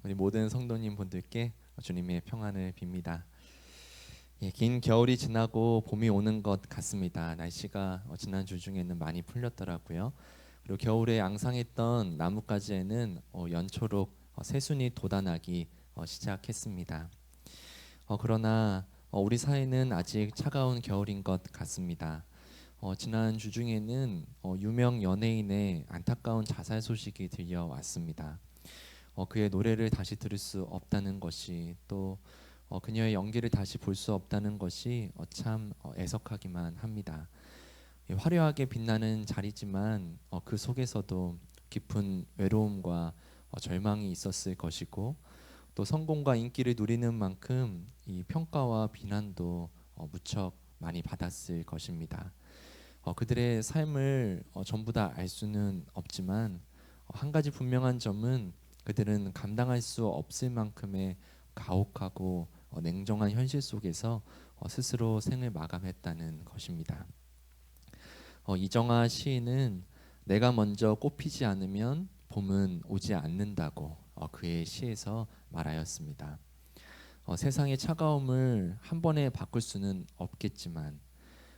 우리 모든 성도님 분들께 주님의 평안을 빕니다. 긴 겨울이 지나고 봄이 오는 것 같습니다. 날씨가 지난주 중에는 많이 풀렸더라고요. 그리고 겨울에 앙상했던 나뭇가지에는 연초록 새순이 돋아나기 시작했습니다. 그러나 우리 사회는 아직 차가운 겨울인 것 같습니다. 지난 주 중에는 유명 연예인의 안타까운 자살 소식이 들려왔습니다. 그의 노래를 다시 들을 수 없다는 것이 또 그녀의 연기를 다시 볼 수 없다는 것이 참 애석하기만 합니다. 화려하게 빛나는 자리지만 그 속에서도 깊은 외로움과 절망이 있었을 것이고 또 성공과 인기를 누리는 만큼 이 평가와 비난도 무척 많이 받았을 것입니다. 그들의 삶을 전부 다 알 수는 없지만 한 가지 분명한 점은 그들은 감당할 수 없을 만큼의 가혹하고 냉정한 현실 속에서 스스로 생을 마감했다는 것입니다. 이정아 시인은 내가 먼저 꽃피지 않으면 봄은 오지 않는다고 그의 시에서 말하였습니다. 세상의 차가움을 한 번에 바꿀 수는 없겠지만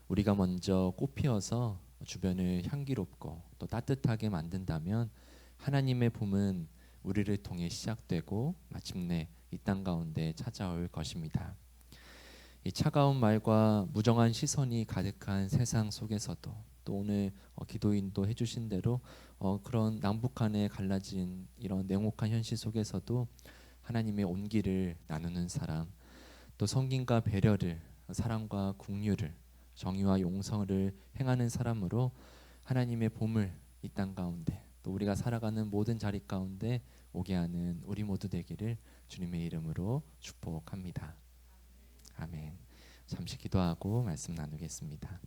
우리가 먼저 꽃 피어서 주변을 향기롭고 또 따뜻하게 만든다면 하나님의 봄은 우리를 통해 시작되고 마침내 이 땅 가운데 찾아올 것입니다. 이 차가운 말과 무정한 시선이 가득한 세상 속에서도 또 오늘 기도인도 해주신 대로 그런 남북 간에 갈라진 이런 냉혹한 현실 속에서도 하나님의 온기를 나누는 사람, 또 성김과 배려를, 사랑과 긍휼을, 정의와 용서를 행하는 사람으로 하나님의 봄을 이 땅 가운데 또 우리가 살아가는 모든 자리 가운데 오게 하는 우리 모두 되기를 주님의 이름으로 축복합니다. 아멘. 잠시 기도하고 말씀 나누겠습니다.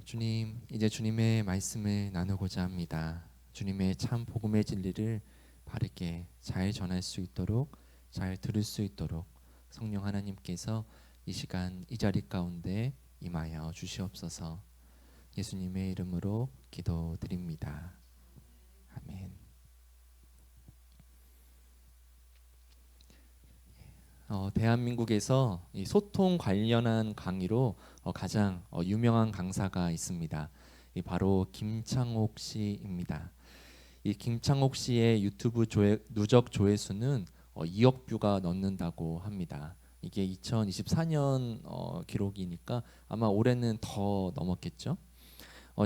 주님, 이제 주님의 말씀을 나누고자 합니다. 주님의 참 복음의 진리를 바르게 잘 전할 수 있도록, 잘 들을 수 있도록 성령 하나님께서 이 시간 이 자리 가운데 임하여 주시옵소서. 예수님의 이름으로 기도드립니다. 아멘. 대한민국에서 이 소통 관련한 강의로 가장 유명한 강사가 있습니다. 바로 김창옥 씨입니다. 이 김창옥 씨의 유튜브 누적 조회수는 2억 뷰가 넘는다고 합니다. 이게 2024년 기록이니까 아마 올해는 더 넘었겠죠.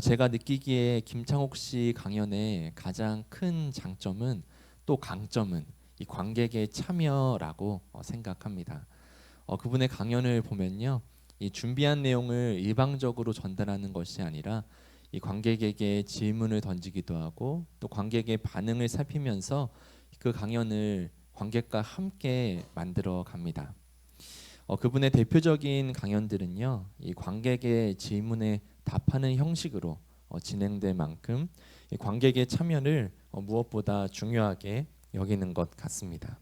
제가 느끼기에 김창옥 씨 강연의 가장 큰 장점은 또 강점은 이 관객의 참여라고 생각합니다. 그분의 강연을 보면요, 이 준비한 내용을 일방적으로 전달하는 것이 아니라 이 관객에게 질문을 던지기도 하고 또 관객의 반응을 살피면서 그 강연을 관객과 함께 만들어 갑니다. 그분의 대표적인 강연들은요, 이 관객의 질문에 답하는 형식으로 진행될 만큼 이 관객의 참여를 무엇보다 중요하게 여기는 것 같습니다.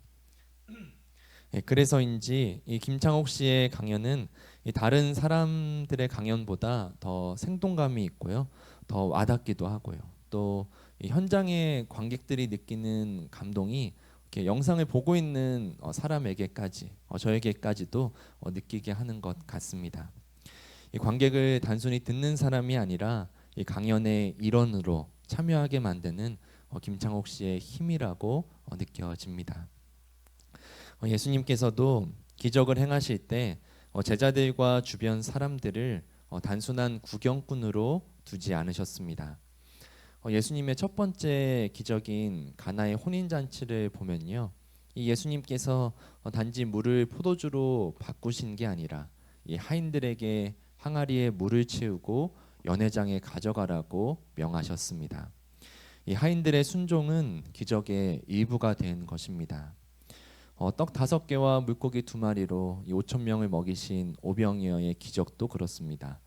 그래서인지 이 김창옥 씨의 강연은 이 다른 사람들의 강연보다 더 생동감이 있고요, 더 와닿기도 하고요. 또 이 현장의 관객들이 느끼는 감동이 이렇게 영상을 보고 있는 사람에게까지, 저에게까지도 느끼게 하는 것 같습니다. 이 관객을 단순히 듣는 사람이 아니라 이 강연의 일원으로 참여하게 만드는 김창옥 씨의 힘이라고 느껴집니다. 예수님께서도 기적을 행하실 때 제자들과 주변 사람들을 단순한 구경꾼으로 두지 않으셨습니다. 예수님의 첫 번째 기적인 가나의 혼인 잔치를 보면요, 이 예수님께서 단지 물을 포도주로 바꾸신 게 아니라 이 하인들에게 항아리에 물을 채우고 연회장에 가져가라고 명하셨습니다. 이 하인들의 순종은 기적의 일부가 된 것입니다. 떡 5개와 물고기 2마리로 5천 명을 먹이신 오병이어의 기적도 그렇습니다.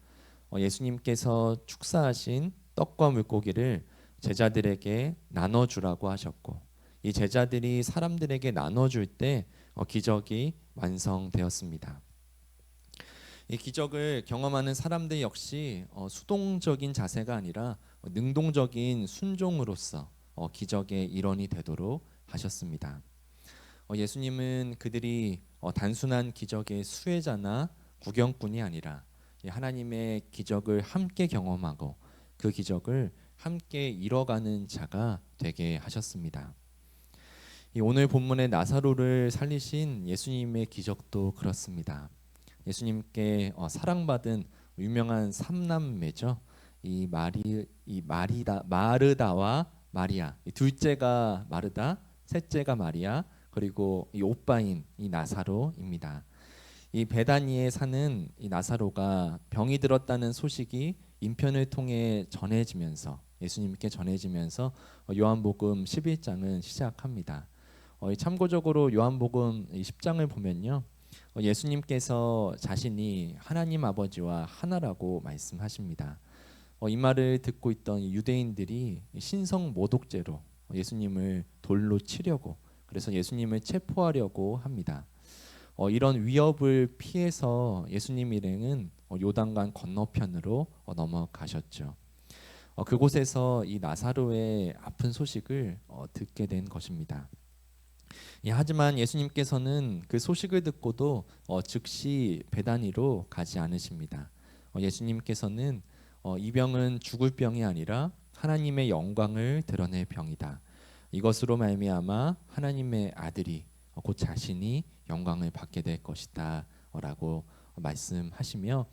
예수님께서 축사하신 떡과 물고기를 제자들에게 나눠주라고 하셨고 이 제자들이 사람들에게 나눠줄 때 기적이 완성되었습니다. 이 기적을 경험하는 사람들 역시 수동적인 자세가 아니라 능동적인 순종으로서 기적의 일원이 되도록 하셨습니다. 예수님은 그들이 단순한 기적의 수혜자나 구경꾼이 아니라 하나님의 기적을 함께 경험하고 그 기적을 함께 이뤄가는 자가 되게 하셨습니다. 오늘 본문의 나사로를 살리신 예수님의 기적도 그렇습니다. 예수님께 사랑받은 유명한 삼남매죠. 마르다와 마리아, 이 둘째가 마르다, 셋째가 마리아, 그리고 이 오빠인 이 나사로입니다. 이 베다니에 사는 이 나사로가 병이 들었다는 소식이 인편을 통해 전해지면서 예수님께 전해지면서 요한복음 11장은 시작합니다. 참고적으로 요한복음 10장을 보면요, 예수님께서 자신이 하나님 아버지와 하나라고 말씀하십니다. 이 말을 듣고 있던 유대인들이 신성 모독죄로 예수님을 돌로 치려고, 그래서 예수님을 체포하려고 합니다. 이런 위협을 피해서 예수님 일행은 요단강 건너편으로 넘어가셨죠. 그곳에서 이 나사로의 아픈 소식을 듣게 된 것입니다. 하지만 예수님께서는 그 소식을 듣고도 즉시 베다니로 가지 않으십니다. 예수님께서는 이 병은 죽을 병이 아니라 하나님의 영광을 드러낼 병이다. 이것으로 말미암아 하나님의 아들이 곧 자신이 영광을 받게 될 것이다 라고 말씀하시며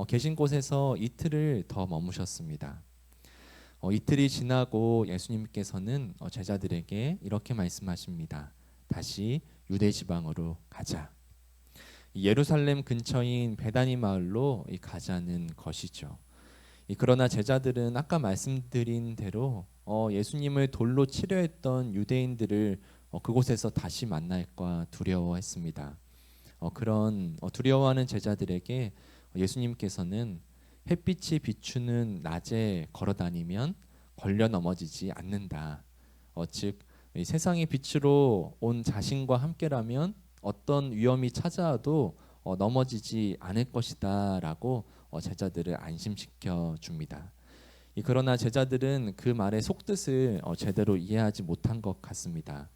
계신 곳에서 이틀을 더 머무셨습니다. 이틀이 지나고 예수님께서는 제자들에게 이렇게 말씀하십니다. 다시 유대 지방으로 가자. 예루살렘 근처인 베다니 마을로 가자는 것이죠. 그러나 제자들은 아까 말씀드린 대로 예수님을 돌로 치려 했던 유대인들을 그곳에서 다시 만날까 두려워했습니다. 그런 두려워하는 제자들에게 예수님께서는 햇빛이 비추는 낮에 걸어다니면 걸려 넘어지지 않는다. 즉 세상의 빛으로 온 자신과 함께라면 어떤 위험이 찾아와도 넘어지지 않을 것이다라고 제자들을 안심시켜 줍니다. 그러나 제자들은 그 말의 속뜻을 제대로 이해하지 못한 것 같습니다.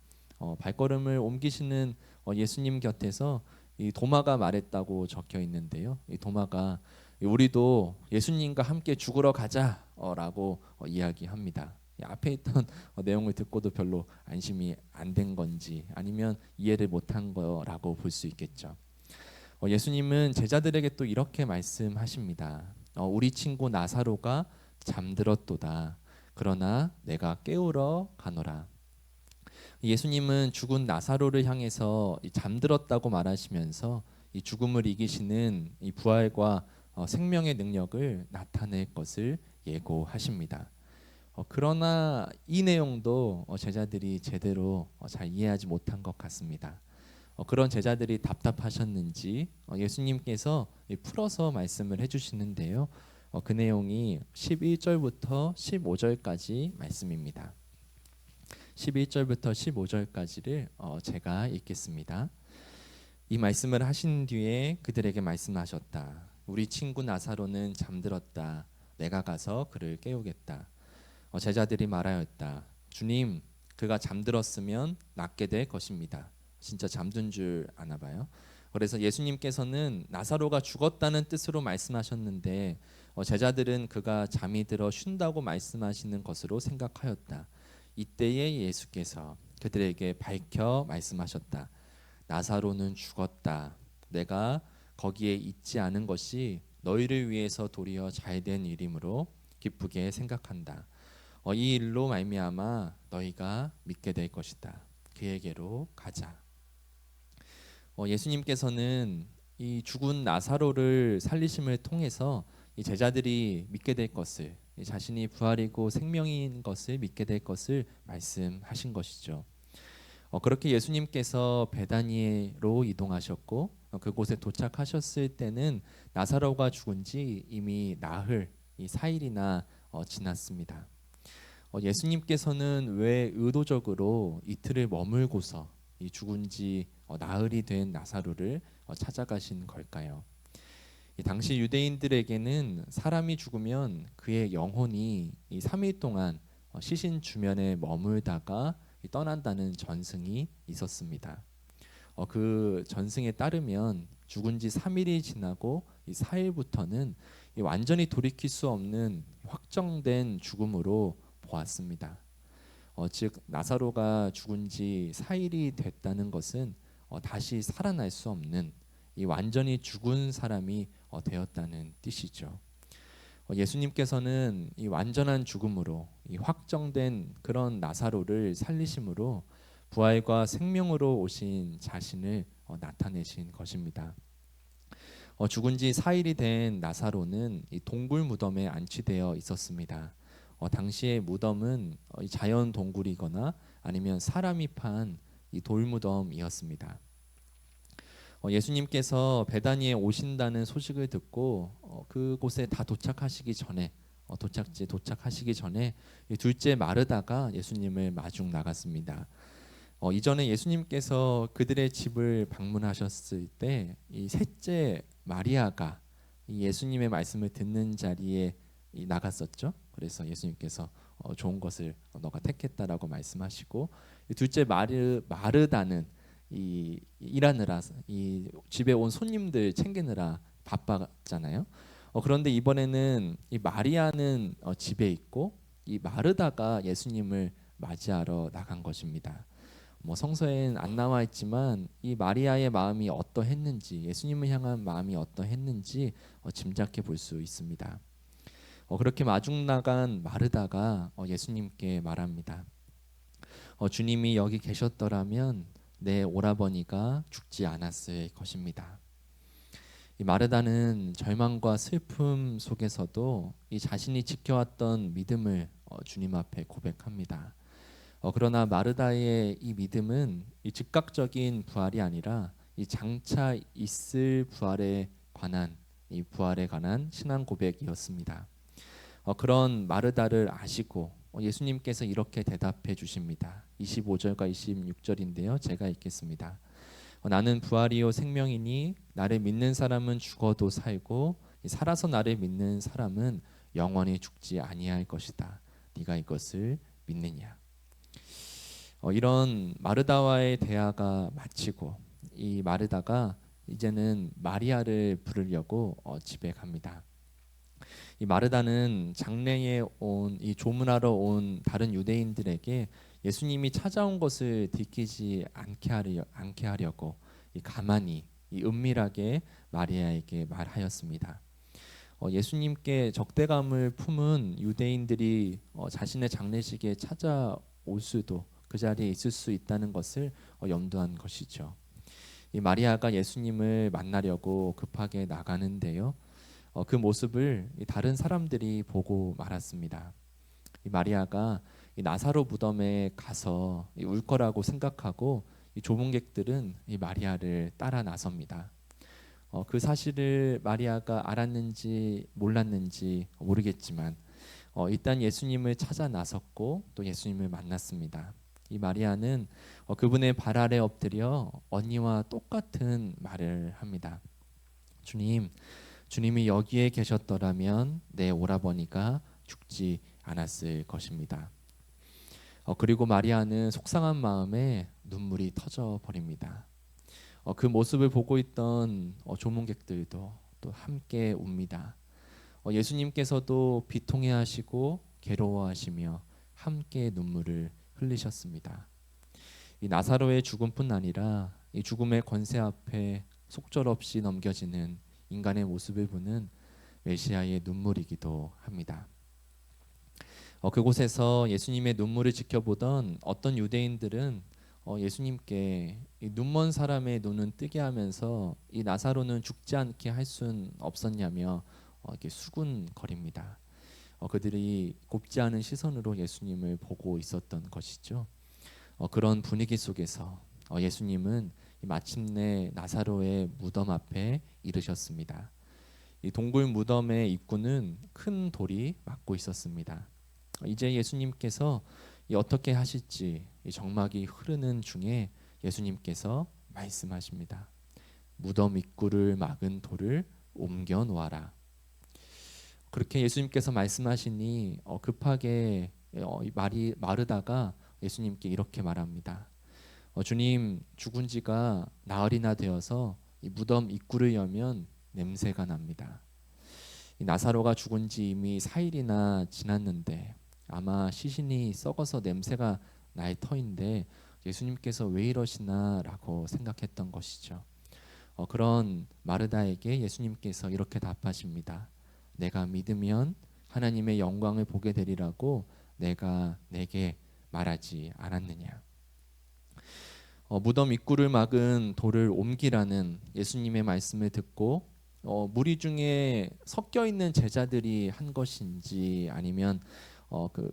발걸음을 옮기시는 예수님 곁에서 이 도마가 말했다고 적혀 있는데요. 이 도마가 우리도 예수님과 함께 죽으러 가자라고 이야기합니다. 앞에 있던 내용을 듣고도 별로 안심이 안 된 건지 아니면 이해를 못한 거라고 볼 수 있겠죠. 예수님은 제자들에게 또 이렇게 말씀하십니다. 우리 친구 나사로가 잠들었도다. 그러나 내가 깨우러 가노라. 예수님은 죽은 나사로를 향해서 잠들었다고 말하시면서 이 죽음을 이기시는 이 부활과 생명의 능력을 나타낼 것을 예고하십니다. 그러나 이 내용도 제자들이 제대로 잘 이해하지 못한 것 같습니다. 그런 제자들이 답답하셨는지 예수님께서 풀어서 말씀을 해주시는데요. 그 내용이 11절부터 15절까지 말씀입니다. 11절부터 15절까지를 제가 읽겠습니다. 이 말씀을 하신 뒤에 그들에게 말씀하셨다. 우리 친구 나사로는 잠들었다. 내가 가서 그를 깨우겠다. 제자들이 말하였다. 주님, 그가 잠들었으면 낫게 될 것입니다. 진짜 잠든 줄 아나 봐요. 그래서 예수님께서는 나사로가 죽었다는 뜻으로 말씀하셨는데 제자들은 그가 잠이 들어 쉰다고 말씀하시는 것으로 생각하였다. 이때에 예수께서 그들에게 밝혀 말씀하셨다. 나사로는 죽었다. 내가 거기에 있지 않은 것이 너희를 위해서 도리어 잘된 일이므로 기쁘게 생각한다. 이 일로 말미암아 너희가 믿게 될 것이다. 그에게로 가자. 예수님께서는 이 죽은 나사로를 살리심을 통해서 이 제자들이 믿게 될 것을, 자신이 부활이고 생명인 것을 믿게 될 것을 말씀하신 것이죠. 그렇게 예수님께서 베다니로 이동하셨고 그곳에 도착하셨을 때는 나사로가 죽은 지 이미 나흘, 이 4일이나 지났습니다. 예수님께서는 왜 의도적으로 이틀을 머물고서 이 죽은 지 나흘이 된 나사로를 찾아가신 걸까요? 당시 유대인들에게는 사람이 죽으면 그의 영혼이 이 3일 동안 시신 주변에 머물다가 떠난다는 전승이 있었습니다. 그 전승에 따르면 죽은 지 3일이 지나고 이 4일부터는 완전히 돌이킬 수 없는 확정된 죽음으로 보았습니다. 즉 나사로가 죽은 지 4일이 됐다는 것은 다시 살아날 수 없는 이 완전히 죽은 사람이 되었다는 뜻이죠. 예수님께서는 이 완전한 죽음으로 이 확정된 그런 나사로를 살리심으로 부활과 생명으로 오신 자신을 나타내신 것입니다. 죽은 지 4일이 된 나사로는 이 동굴 무덤에 안치되어 있었습니다. 당시의 무덤은 이 자연 동굴이거나 아니면 사람이 판 이 돌무덤이었습니다. 예수님께서 베다니에 오신다는 소식을 듣고 그곳에 다 도착하시기 전에 도착지에 도착하시기 전에 이 둘째 마르다가 예수님을 마중 나갔습니다. 이전에 예수님께서 그들의 집을 방문하셨을 때 이 셋째 마리아가 이 예수님의 말씀을 듣는 자리에 나갔었죠. 그래서 예수님께서 좋은 것을 너가 택했다라고 말씀하시고 이 둘째 마르다는 이 일하느라 이 집에 온 손님들 챙기느라 바빴잖아요. 그런데 이번에는 이 마리아는 집에 있고 이 마르다가 예수님을 맞이하러 나간 것입니다. 성서에는 안 나와 있지만 이 마리아의 마음이 어떠했는지 예수님을 향한 마음이 어떠했는지 짐작해 볼 수 있습니다. 그렇게 마중 나간 마르다가 예수님께 말합니다. 주님이 여기 계셨더라면 내 오라버니가 죽지 않았을 것입니다. 이 마르다는 절망과 슬픔 속에서도 이 자신이 지켜왔던 믿음을 주님 앞에 고백합니다. 그러나 마르다의 이 믿음은 이 즉각적인 부활이 아니라 이 장차 있을 부활에 관한 신앙 고백이었습니다. 그런 마르다를 아시고 예수님께서 이렇게 대답해 주십니다. 25절과 26절인데요. 제가 읽겠습니다. 나는 부활이요 생명이니 나를 믿는 사람은 죽어도 살고 살아서 나를 믿는 사람은 영원히 죽지 아니할 것이다. 네가 이것을 믿느냐? 이런 마르다와의 대화가 마치고 이 마르다가 이제는 마리아를 부르려고 집에 갑니다. 이 마르다는 장래에 온 이 조문하러 온 다른 유대인들에게 예수님이 찾아온 것을 들키지 않게 하려고 가만히 은밀하게 마리아에게 말하였습니다. 예수님께 적대감을 품은 유대인들이 자신의 장례식에 찾아올 수도 그 자리에 있을 수 있다는 것을 염두한 것이죠. 이 마리아가 예수님을 만나려고 급하게 나가는데요. 그 모습을 다른 사람들이 보고 말았습니다. 이 마리아가 이 나사로 무덤에 가서 울 거라고 생각하고 이 조문객들은 이 마리아를 따라 나섭니다. 그 사실을 마리아가 알았는지 몰랐는지 모르겠지만 일단 예수님을 찾아 나섰고 또 예수님을 만났습니다. 이 마리아는 그분의 발 아래 엎드려 언니와 똑같은 말을 합니다. 주님이 여기에 계셨더라면 내 오라버니가 죽지 않았을 것입니다. 그리고 마리아는 속상한 마음에 눈물이 터져 버립니다. 그 모습을 보고 있던 조문객들도 또 함께 웁니다. 예수님께서도 비통해하시고 괴로워하시며 함께 눈물을 흘리셨습니다. 이 나사로의 죽음뿐 아니라 이 죽음의 권세 앞에 속절없이 넘겨지는 인간의 모습을 보는 메시아의 눈물이기도 합니다. 그곳에서 예수님의 눈물을 지켜보던 어떤 유대인들은 예수님께 이 눈먼 사람의 눈은 뜨게 하면서 이 나사로는 죽지 않게 할 수는 없었냐며 이렇게 수군거립니다. 그들이 곱지 않은 시선으로 예수님을 보고 있었던 것이죠. 그런 분위기 속에서 예수님은 마침내 나사로의 무덤 앞에 이르셨습니다. 이 동굴 무덤의 입구는 큰 돌이 막고 있었습니다. 이제 예수님께서 어떻게 하실지 정막이 흐르는 중에 예수님께서 말씀하십니다. 무덤 입구를 막은 돌을 옮겨 놓아라. 그렇게 예수님께서 말씀하시니 급하게 이 말이 마르다가 예수님께 이렇게 말합니다. 주님, 죽은 지가 나흘이나 되어서 이 무덤 입구를 열면 냄새가 납니다. 이 나사로가 죽은 지 이미 4일이나 지났는데 아마 시신이 썩어서 냄새가 날 터인데 예수님께서 왜 이러시나라고 생각했던 것이죠. 그런 마르다에게 예수님께서 이렇게 답하십니다. 내가 믿으면 하나님의 영광을 보게 되리라고 내가 내게 말하지 않았느냐. 무덤 입구를 막은 돌을 옮기라는 예수님의 말씀을 듣고 무리 중에 섞여 있는 제자들이 한 것인지 아니면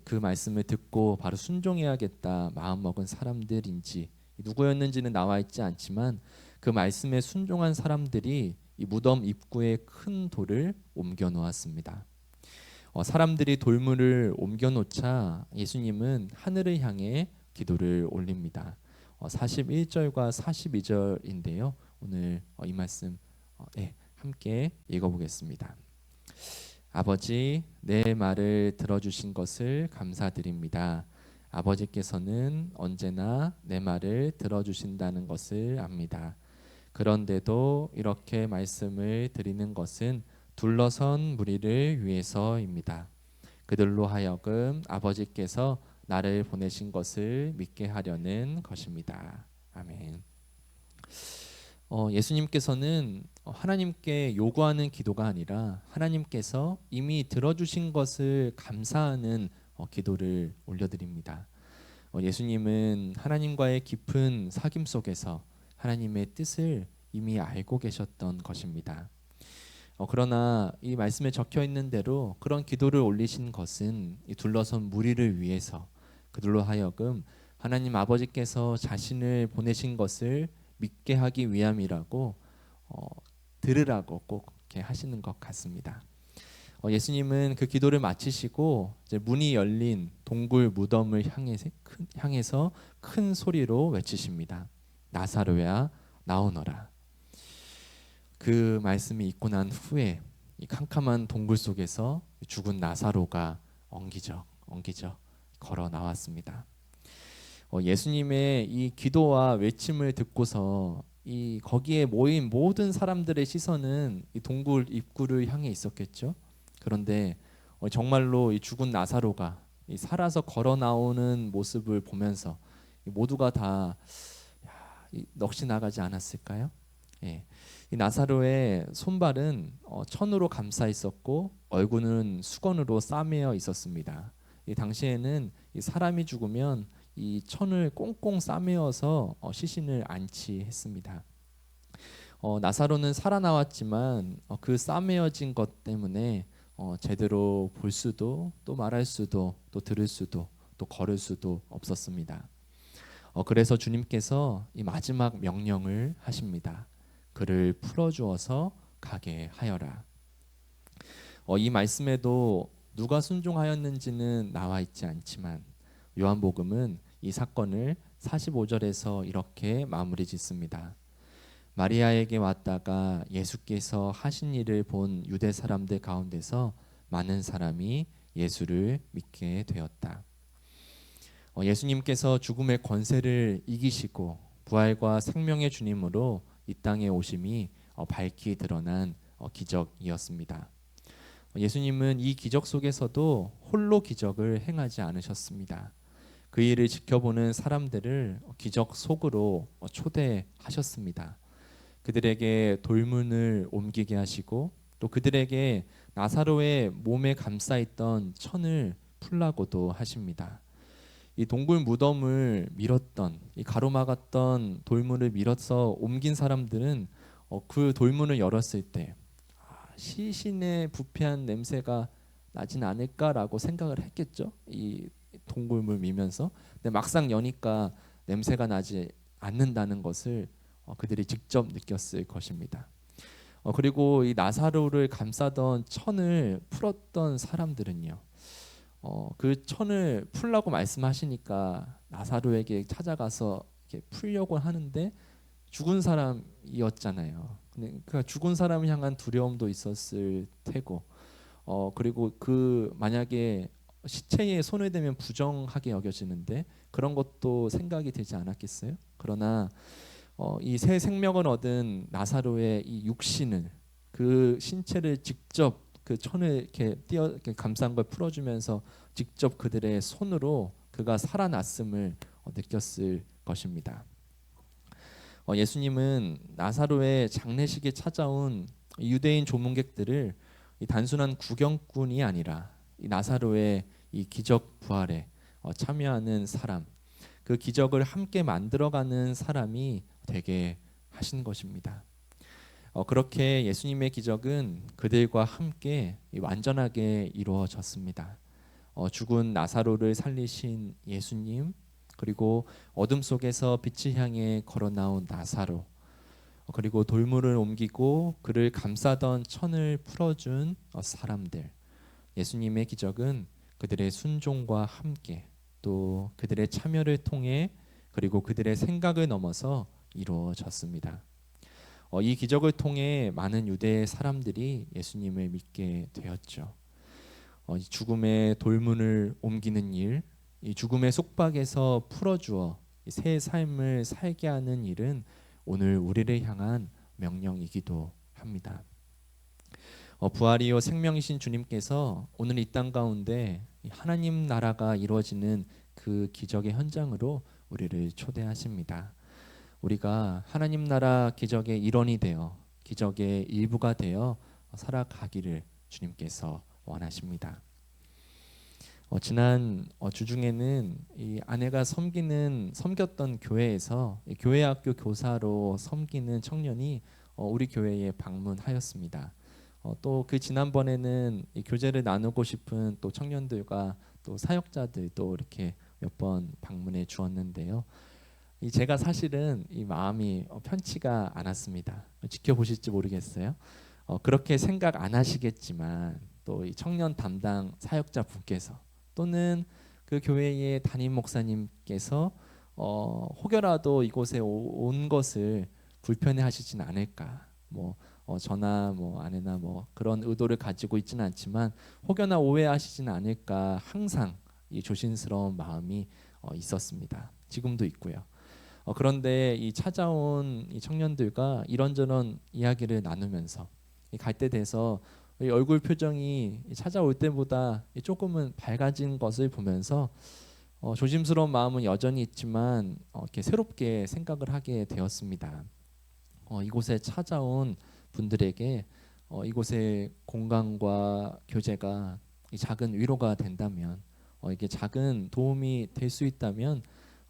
그 말씀을 듣고 바로 순종해야겠다 마음먹은 사람들인지 누구였는지는 나와 있지 않지만 그 말씀에 순종한 사람들이 이 무덤 입구에 큰 돌을 옮겨 놓았습니다. 사람들이 돌물을 옮겨 놓자 예수님은 하늘을 향해 기도를 올립니다. 41절과 42절인데요. 오늘 이 말씀 함께 읽어보겠습니다. 아버지, 내 말을 들어주신 것을 감사드립니다. 아버지께서는 언제나 내 말을 들어주신다는 것을 압니다. 그런데도 이렇게 말씀을 드리는 것은 둘러선 무리를 위해서입니다. 그들로 하여금 아버지께서 나를 보내신 것을 믿게 하려는 것입니다. 아멘. 예수님께서는 하나님께 요구하는 기도가 아니라 하나님께서 이미 들어주신 것을 감사하는 기도를 올려드립니다. 예수님은 하나님과의 깊은 사귐 속에서 하나님의 뜻을 이미 알고 계셨던 것입니다. 그러나 이 말씀에 적혀 있는 대로 그런 기도를 올리신 것은 이 둘러선 무리를 위해서 그들로 하여금 하나님 아버지께서 자신을 보내신 것을 믿게 하기 위함이라고 들으라고 꼭 이렇게 하시는 것 같습니다. 예수님은 그 기도를 마치시고 이제 문이 열린 동굴 무덤을 향해서 큰 소리로 외치십니다. 나사로야 나오너라. 그 말씀이 있고 난 후에 이 캄캄한 동굴 속에서 죽은 나사로가 엉기적 걸어 나왔습니다. 예수님의 이 기도와 외침을 듣고서 이 거기에 모인 모든 사람들의 시선은 이 동굴 입구를 향해 있었겠죠. 그런데 정말로 이 죽은 나사로가 이 살아서 걸어 나오는 모습을 보면서 모두가 다 넋이 나가지 않았을까요? 예. 이 나사로의 손발은 천으로 감싸 있었고 얼굴은 수건으로 싸매어 있었습니다. 이 당시에는 이 사람이 죽으면 이 천을 꽁꽁 싸매어서 시신을 안치했습니다. 나사로는 살아나왔지만 그 싸매어진 것 때문에 제대로 볼 수도 또 말할 수도 또 들을 수도 또 걸을 수도 없었습니다. 그래서 주님께서 이 마지막 명령을 하십니다. 그를 풀어주어서 가게 하여라. 이 말씀에도 누가 순종하였는지는 나와 있지 않지만 요한복음은 이 사건을 45절에서 이렇게 마무리 짓습니다. 마리아에게 왔다가 예수께서 하신 일을 본 유대 사람들 가운데서 많은 사람이 예수를 믿게 되었다. 예수님께서 죽음의 권세를 이기시고 부활과 생명의 주님으로 이 땅에 오심이 밝히 드러난 기적이었습니다. 예수님은 이 기적 속에서도 홀로 기적을 행하지 않으셨습니다. 그 일을 지켜보는 사람들을 기적 속으로 초대하셨습니다. 그들에게 돌문을 옮기게 하시고 또 그들에게 나사로의 몸에 감싸 있던 천을 풀라고도 하십니다. 이 동굴 무덤을 밀었던 이 가로막았던 돌문을 밀어서 옮긴 사람들은 그 돌문을 열었을 때 시신의 부패한 냄새가 나진 않을까라고 생각을 했겠죠. 이 동굴물 밀면서. 근데 막상 여니까 냄새가 나지 않는다는 것을 그들이 직접 느꼈을 것입니다. 그리고 이 나사로를 감싸던 천을 풀었던 사람들은요. 그 천을 풀라고 말씀하시니까 나사로에게 찾아가서 이렇게 풀려고 하는데 죽은 사람이었잖아요. 그러니까 죽은 사람을 향한 두려움도 있었을 테고, 그리고 그 만약에 시체에 손을 대면 부정하게 여겨지는데 그런 것도 생각이 되지 않았겠어요? 그러나 이 새 생명을 얻은 나사로의 이 육신을, 그 신체를 직접 그 천을 이렇게 감싼 걸 풀어주면서 직접 그들의 손으로 그가 살아났음을 느꼈을 것입니다. 예수님은 나사로의 장례식에 찾아온 유대인 조문객들을 이 단순한 구경꾼이 아니라 이 나사로의 이 기적 부활에 참여하는 사람, 그 기적을 함께 만들어가는 사람이 되게 하신 것입니다. 그렇게 예수님의 기적은 그들과 함께 완전하게 이루어졌습니다. 죽은 나사로를 살리신 예수님, 그리고 어둠 속에서 빛을 향해 걸어 나온 나사로, 그리고 돌물을 옮기고 그를 감싸던 천을 풀어준 사람들. 예수님의 기적은 그들의 순종과 함께 또 그들의 참여를 통해 그리고 그들의 생각을 넘어서 이루어졌습니다. 이 기적을 통해 많은 유대 사람들이 예수님을 믿게 되었죠. 이 죽음의 돌문을 옮기는 일, 이 죽음의 속박에서 풀어주어 새 삶을 살게 하는 일은 오늘 우리를 향한 명령이기도 합니다. 부활이요 생명이신 주님께서 오늘 이 땅 가운데 하나님 나라가 이루어지는 그 기적의 현장으로 우리를 초대하십니다. 우리가 하나님 나라 기적의 일원이 되어 기적의 일부가 되어 살아가기를 주님께서 원하십니다. 지난 주중에는 이 아내가 섬겼던 교회에서 교회 학교 교사로 섬기는 청년이 우리 교회에 방문하였습니다. 또 그 지난번에는 이 교제를 나누고 싶은 또 청년들과 또 사역자들도 이렇게 몇 번 방문해 주었는데요. 제가 사실은 이 마음이 편치가 않았습니다. 지켜보실지 모르겠어요. 그렇게 생각 안 하시겠지만 또 이 청년 담당 사역자 분께서 또는 그 교회의 담임 목사님께서 혹여라도 이곳에 온 것을 불편해하시진 않을까. 저나 아내나 그런 의도를 가지고 있지는 않지만 혹여나 오해하시진 않을까 항상 이 조심스러운 마음이 있었습니다. 지금도 있고요. 그런데 이 찾아온 이 청년들과 이런저런 이야기를 나누면서 갈 때 돼서 이 얼굴 표정이 찾아올 때보다 조금은 밝아진 것을 보면서 조심스러운 마음은 여전히 있지만 이렇게 새롭게 생각을 하게 되었습니다. 이곳에 찾아온 분들에게 이곳의 공간과 교제가 이 작은 위로가 된다면 이게 작은 도움이 될 수 있다면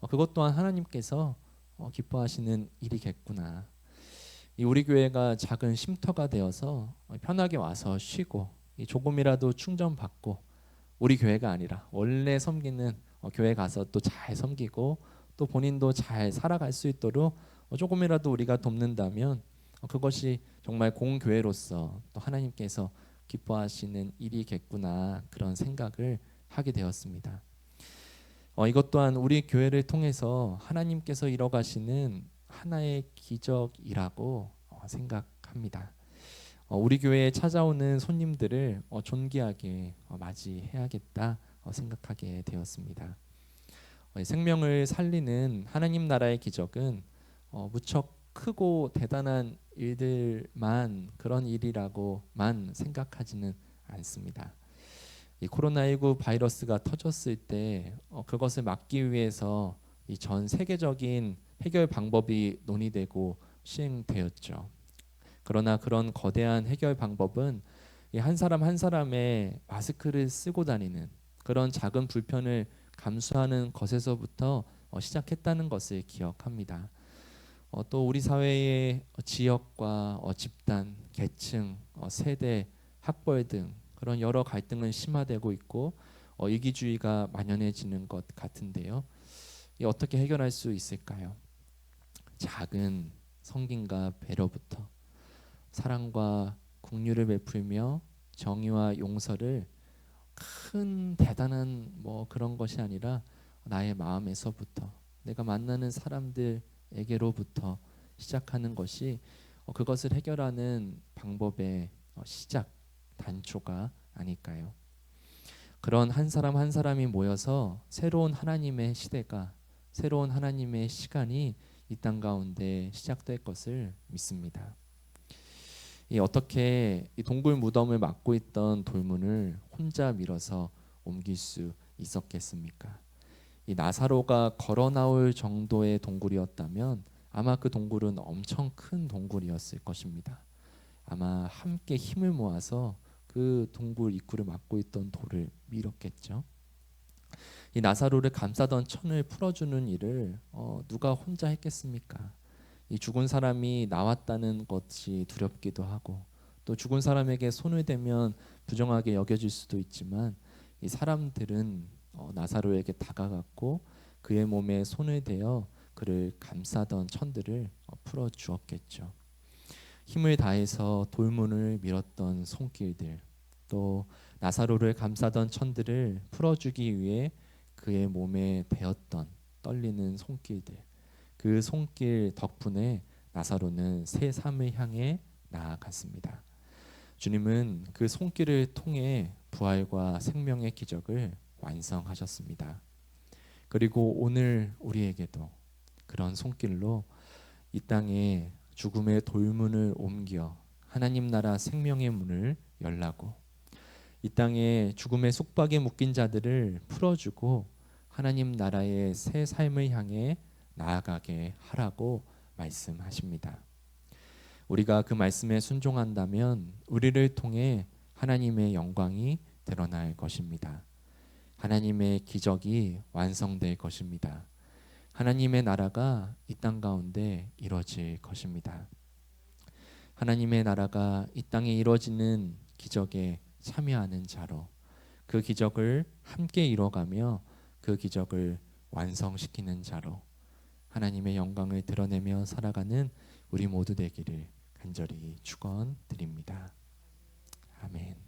그것 또한 하나님께서 기뻐하시는 일이겠구나. 이 우리 교회가 작은 쉼터가 되어서 편하게 와서 쉬고 조금이라도 충전받고 우리 교회가 아니라 원래 섬기는 교회 가서 또 잘 섬기고 또 본인도 잘 살아갈 수 있도록 조금이라도 우리가 돕는다면 그것이 정말 공교회로서 또 하나님께서 기뻐하시는 일이겠구나 그런 생각을 하게 되었습니다. 이것 또한 우리 교회를 통해서 하나님께서 이뤄가시는 하나의 기적이라고 생각합니다. 우리 교회에 찾아오는 손님들을 존귀하게 맞이해야겠다 생각하게 되었습니다. 생명을 살리는 하나님 나라의 기적은 무척 크고 대단한 일들만 그런 일이라고만 생각하지는 않습니다. 이 코로나19 바이러스가 터졌을 때 그것을 막기 위해서 이 전 세계적인 해결 방법이 논의되고 시행되었죠. 그러나 그런 거대한 해결 방법은 이 한 사람 한 사람의 마스크를 쓰고 다니는 그런 작은 불편을 감수하는 것에서부터 시작했다는 것을 기억합니다. 또 우리 사회의 지역과 집단, 계층, 세대, 학벌 등 그런 여러 갈등은 심화되고 있고 이기주의가 만연해지는 것 같은데요. 어떻게 해결할 수 있을까요? 작은 성김과 배려부터 사랑과 긍휼을 베풀며 정의와 용서를 큰 대단한 그런 것이 아니라 나의 마음에서부터 내가 만나는 사람들에게로부터 시작하는 것이 그것을 해결하는 방법의 시작 단초가 아닐까요? 그런 한 사람 한 사람이 모여서 새로운 하나님의 시대가, 새로운 하나님의 시간이 이 땅 가운데 시작될 것을 믿습니다. 어떻게 이 동굴 무덤을 막고 있던 돌문을 혼자 밀어서 옮길 수 있었겠습니까? 이 나사로가 걸어 나올 정도의 동굴이었다면 아마 그 동굴은 엄청 큰 동굴이었을 것입니다. 아마 함께 힘을 모아서 그 동굴 입구를 막고 있던 돌을 밀었겠죠. 이 나사로를 감싸던 천을 풀어주는 일을 누가 혼자 했겠습니까? 이 죽은 사람이 나왔다는 것이 두렵기도 하고, 또 죽은 사람에게 손을 대면 부정하게 여겨질 수도 있지만, 이 사람들은 나사로에게 다가갔고 그의 몸에 손을 대어 그를 감싸던 천들을 풀어 주었겠죠. 힘을 다해서 돌문을 밀었던 손길들, 또 나사로를 감싸던 천들을 풀어주기 위해 그의 몸에 대었던 떨리는 손길들, 그 손길 덕분에 나사로는 새 삶을 향해 나아갔습니다. 주님은 그 손길을 통해 부활과 생명의 기적을 완성하셨습니다. 그리고 오늘 우리에게도 그런 손길로 이 땅에 죽음의 돌문을 옮겨 하나님 나라 생명의 문을 열라고, 이 땅에 죽음의 속박에 묶인 자들을 풀어주고 하나님 나라의 새 삶을 향해 나아가게 하라고 말씀하십니다. 우리가 그 말씀에 순종한다면 우리를 통해 하나님의 영광이 드러날 것입니다. 하나님의 기적이 완성될 것입니다. 하나님의 나라가 이 땅 가운데 이루어질 것입니다. 하나님의 나라가 이 땅에 이루어지는 기적에 참여하는 자로, 그 기적을 함께 이뤄가며 그 기적을 완성시키는 자로 하나님의 영광을 드러내며 살아가는 우리 모두 되기를 간절히 축원드립니다. 아멘.